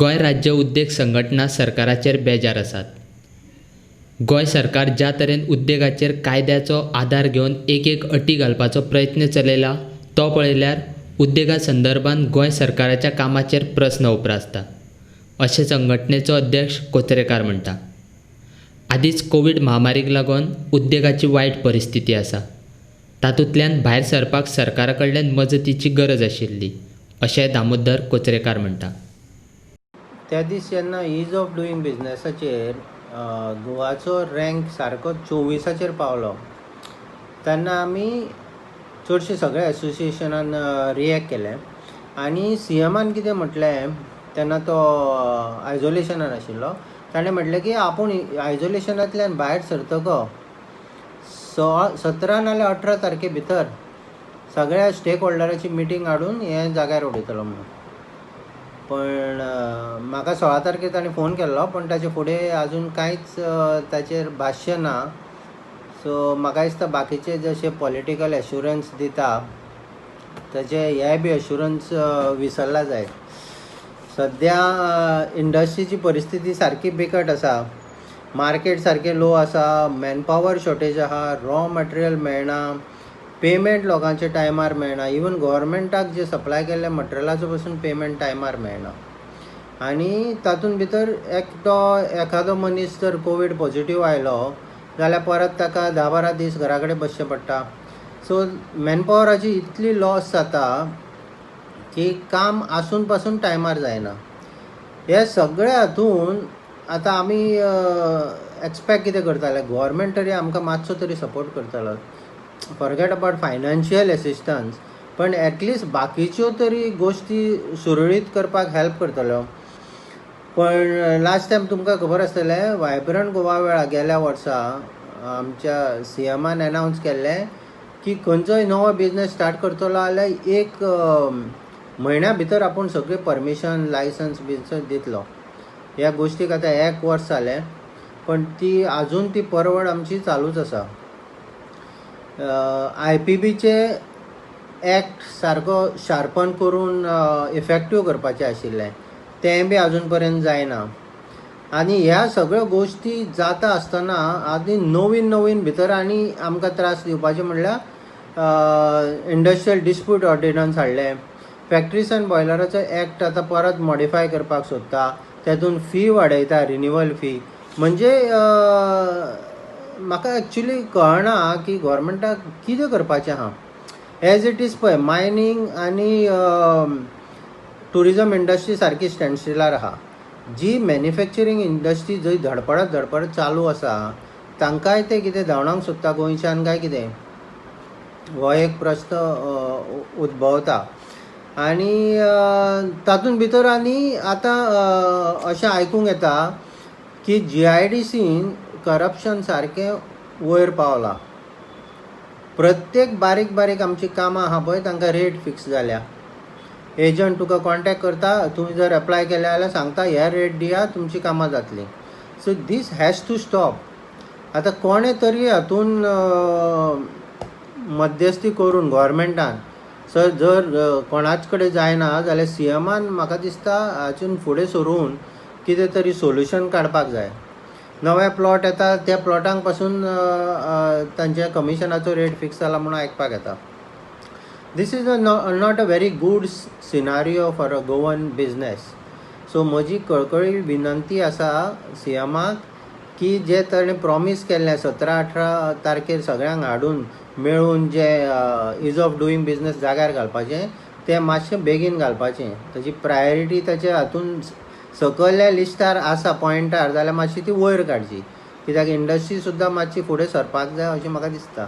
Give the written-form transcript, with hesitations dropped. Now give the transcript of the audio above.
गोंय राज्य उद्देग संघटना सरकाराचेर बेजार आसात. गोंय सरकार ज्या तरेन उद्देगाचेर कायद्याचो आदार घेवन एक अटी घालपाचो प्रयत्न चलयला तो पळयल्यार उद्देगा संदर्भात गोंय सरकाराच्या कामाचेर प्रस्न उप्रासता, अशें संघटनेचो अध्यक्ष कोचरेकार म्हणटा. आदींच कोवीड महामारीक लागून उद्देगाची वायट परिस्थिती आसा. तातूंतल्यान भायर सरपाक सरकारा कडल्यान मजतीची गरज आशिल्ली, अशें दामोदर कोचरेकार म्हणटा. त्या दीस जेन्ना ईज ऑफ डुईंग बिजनेसाचेर गोवाचो रँक सारको 24 पावलो तेन्ना आमी चडशे सगळ्या एसोसिएशनान रिएक्ट केलें आनी सीएमान कितें म्हटलें तेन्ना तो आयसोलेशनान आशिल्लो. ताणें म्हटलें की आपूण आयसोलेशनांतल्यान भायर सरतको 17 नाल्यार 18 तारखे भितर सगळ्या स्टेक होल्डराची मिटींग हाडून हे जाग्यार उडयतलो म्हणून. पण म्हाका 16 तारखेर ताणें फोन केल्लो, पण ताचे फुडें आजून कांयच ताचेर भाश्य ना. सो म्हाका दिसता बाकीचे जशे पॉलिटिकल एश्युरन्स दिता ताचे हे बी एश्युरन्स विसरला जाय. सद्या इंडस्ट्रीची परिस्थिती सारकी बिकट आसा. मार्केट सारकें लो आसा, मॅनपावर शॉर्टेज आहा, रॉ मटेरियल मेळना, पेमेंट लोकांचे टायमार मेळना. इवन गव्हर्मेंटाक जे सप्लाय केल्ले मटेरियलाचो पसून पेमेंट टायमार मेळना. आनी तातूंत भितर एखादो मनीस जर कोवीड पॉझिटिव्ह आयलो जाल्यार परत ताका 10-12 दीस घरा कडेन बसचें पडटा. सो मॅनपावराची इतली लॉस जाता की काम आसून पासून टायमार जायना. हे सगळे हातून आतां आमी एक्सपेक्ट कितें करताले, गव्हर्मेंट तरी आमकां मातसो तरी सपोर्ट करतलो. फॉरगेट अबाउट फायनान्शियल एसिस्टन्स, पण एटलिस्ट बाकीच्यो तरी गोश्टी सुरळीत करपाक हेल्प करतलो. पण लास्ट टायम तुमकां खबर आसतलें, वायब्रंट गोवा वेळा गेल्या वर्सा आमच्या सीएमान अनावन्स केल्लें की खंयचोय नवो बिजनेस स्टार्ट करतलो जाल्यार 1 म्हयन्या भितर आपूण सगळी परमिशन लायसन्स दितलो. ह्या गोश्टीक आतां 1 वर्स जालें, पण ती आजून ती परवड आमची चालूच आसा. IPBचे एक्ट सारको शार्पन करून इफेक्टीव करपाचें आशिल्लें, तें बी आजून पर्यंत जायना. आनी ह्या सगळ्यो गोश्टी जाता आसतना आदी नवीन भितर आनी आमकां त्रास दिवपाचे म्हणल्यार इंडस्ट्रियल डिस्प्यूट ऑर्डिनन्स हाडलें. फॅक्ट्रीज एंड बॉयलराचो एक्ट आतां परत मॉडिफाय करपाक सोदता, तेतून फी वाडयता, रिन्युवल फी. म्हणजे म्हाका एक्चुली कळना की गव्हर्मेंटाक कितें करपाचें आहा. एज इट इज पळय, मायनींग आनी टुरिजम इंडस्ट्री सारकी स्टँडस्टिलार आहा. जी मॅन्युफॅक्चरींग इंडस्ट्री जंय धडपडत चालू आसा तांकांय ते कितें धांवडावंक सोदता गोंयच्यान काय कितें, हो एक प्रस्न उद्भवता. आनी तातूंत भितर आनी आतां अशें आयकूंक येता की GIDCन करप्शन सारकें वयर पावलां. प्रत्येक बारीक आमची कामां आहा पळय तांकां रेट फिक्स जाल्या. एजंट तुका कॉन्टॅक्ट करता, तुवें जर एप्लाय केलें जाल्यार सांगता ह्या रेट दिया, तुमची कामां जातलीं. So this has to stop. आतां कोणें तरी हातून मध्यस्थी करून गव्हर्मेंटान सर जर कोणाच कडेन जायना जाल्यार सीएमान म्हाका दिसता हातून फुडें सरून कितें तरी सोल्युशन काडपाक जाय. नवे प्लॉट येता, त्या प्लॉटांक पासून तांच्या कमिशनाचो रेट फिक्स जाला म्हणून आयकपाक येता. This is not a very good scenario for a Goan business. So म्हजी कळकळी विनंती आसा सीएमाक की जे ताणें प्रॉमीस केल्लें 17-18 तारखेर सगळ्यांक हाडून मेळून जे ईज ऑफ डुईंग बिजनेस जाग्यार घालपाचें तें मातशें बेगीन घालपाचें. ताची प्रायोरिटी ताचे हातून सकयल्या लिस्टार आसा पॉयंटार जाल्यार मातशी ती वयर काडची, कित्याक इंडस्ट्री सुद्दां मातशी फुडें सरपाक जाय अशें म्हाका दिसता.